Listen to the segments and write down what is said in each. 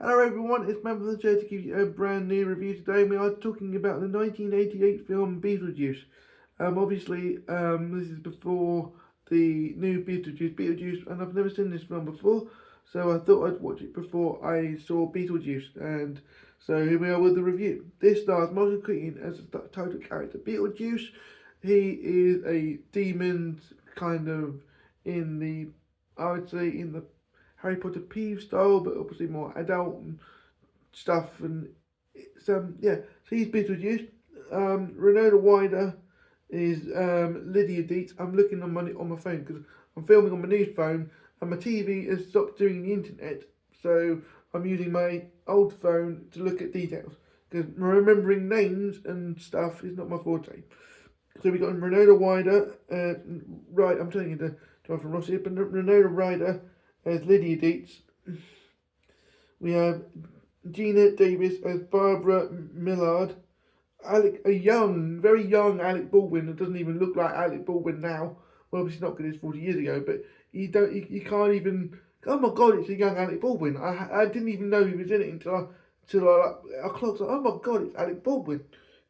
Hello everyone, it's Matt from the show to give you a brand new review today. We are talking about the 1988 film Beetlejuice. This is before the new Beetlejuice, and I've never seen this film before, so I thought I'd watch it before I saw Beetlejuice, and so here we are with the review. This stars Michael Keaton as the title character Beetlejuice. He is a demon, kind of in the, I would say, in the Harry Potter Peeve style, but obviously more adult and stuff. And it's so he's Beetlejuice. Renona Wider is Lydia Dietz. I'm looking on my phone because I'm filming on my new phone, and my TV has stopped doing the internet, so I'm using my old phone to look at details because remembering names and stuff is not my forte. So we got Renona Wider, right? I'm telling you the Jonathan Ross here, but Renona Ryder as Lydia Dietz. We have Gina Davis as Barbara Millard. A very young Alec Baldwin that doesn't even look like Alec Baldwin now. Well, obviously not because it's 40 years ago, but you can't even. Oh my God, it's a young Alec Baldwin. I didn't even know he was in it until I clocked. Oh my God, it's Alec Baldwin,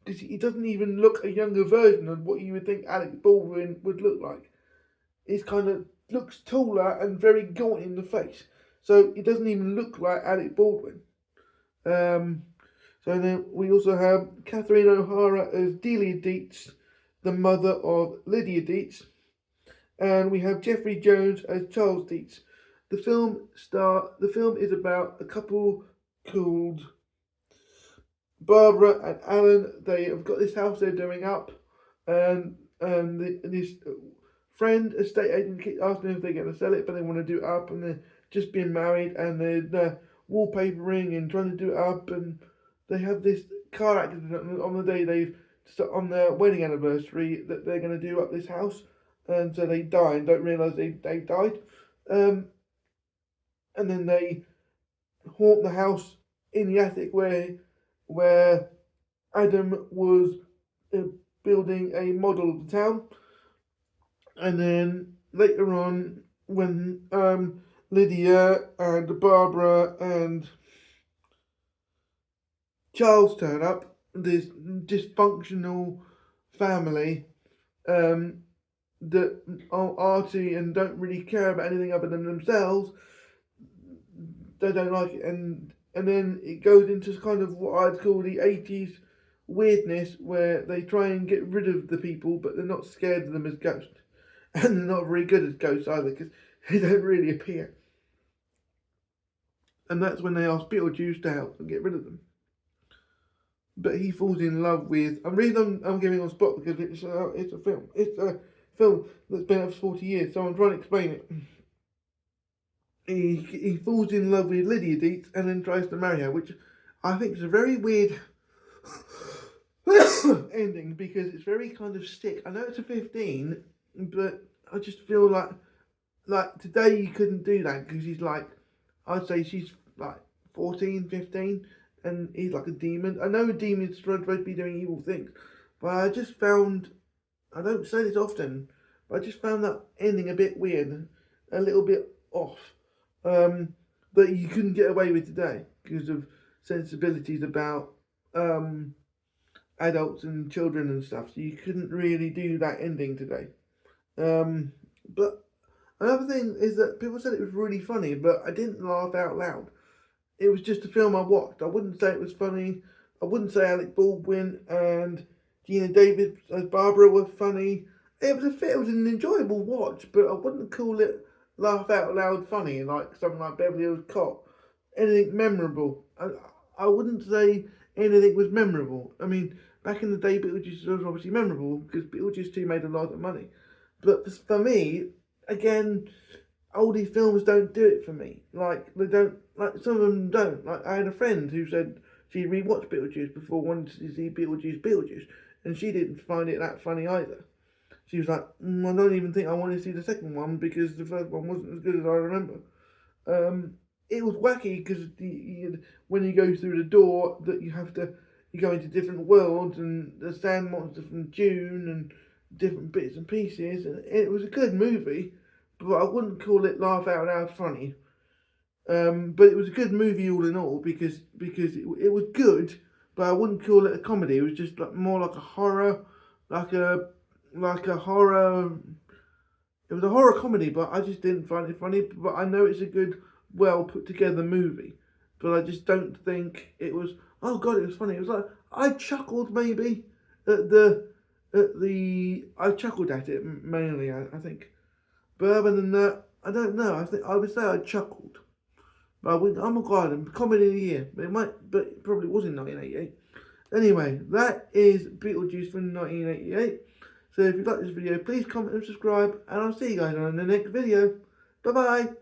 because he doesn't even look a younger version of what you would think Alec Baldwin would look like. He's kind of looks taller and very gaunt in the face, so he doesn't even look like Alec Baldwin. So then we also have Catherine O'Hara as Delia Dietz, the mother of Lydia Dietz, and we have Jeffrey Jones as Charles Dietz. The film is about a couple called Barbara and Alan. They have got this house they're doing up, and this friend, estate agent, keeps asking them if they're going to sell it, but they want to do it up, and they're just being married, and they're wallpapering and trying to do it up, and they have this car accident on the day on their wedding anniversary that they're going to do up this house, and so they die and don't realise they died, and then they haunt the house in the attic where Adam was building a model of the town. And then later on, when Lydia and Barbara and Charles turn up, this dysfunctional family that are arty and don't really care about anything other than themselves, they don't like it. And then it goes into kind of what I'd call the 80s weirdness, where they try and get rid of the people, but they're not scared of them as ghosts. And they're not very good as ghosts either, because they don't really appear. And that's when they ask Beetlejuice to help them get rid of them. But he falls in love with. I'm giving on spot because it's a film. It's a film that's been out for 40 years, so I'm trying to explain it. He falls in love with Lydia Dietz and then tries to marry her, which I think is a very weird ending, because it's very kind of sick. I know it's a 15. But I just feel like today you couldn't do that, because he's like, I'd say she's like 14, 15, and he's like a demon. I know a demon's supposed to be doing evil things, but I just found, I don't say this often, but I just found that ending a bit weird, a little bit off, that you couldn't get away with today because of sensibilities about adults and children and stuff, so you couldn't really do that ending today. But another thing is that people said it was really funny, but I didn't laugh out loud. It was just a film I watched. I wouldn't say it was funny. I wouldn't say Alec Baldwin and Gina Davis as Barbara were funny. It was an enjoyable watch, but I wouldn't call it laugh out loud funny like something like Beverly Hills Cop. Anything memorable. I wouldn't say anything was memorable. I mean, back in the day, Beetlejuice was obviously memorable because Beetlejuice 2 made a lot of money. But for me, again, oldie films don't do it for me. Like, they don't, like, some of them don't. Like, I had a friend who said she rewatched Beetlejuice before wanting to see Beetlejuice, and she didn't find it that funny either. She was like, I don't even think I want to see the second one because the first one wasn't as good as I remember. It was wacky because when you go through the door, that you go into different worlds, and the sand monster from June and different bits and pieces, and it was a good movie, but I wouldn't call it laugh out loud funny. But it was a good movie all in all because it was good, but I wouldn't call it a comedy. It was just like more like a horror, like a horror. It was a horror comedy, but I just didn't find it funny. But I know it's a good, well put together movie, but I just don't think it was. Oh God, it was funny. It was like I chuckled maybe at the I chuckled at it mainly. I think, but other than that, I don't know. I think I would say I chuckled. But I wouldn't, oh my God, comedy of the year. It might, but it probably was in 1988. Anyway, that is Beetlejuice from 1988. So if you like this video, please comment and subscribe, and I'll see you guys on the next video. Bye bye.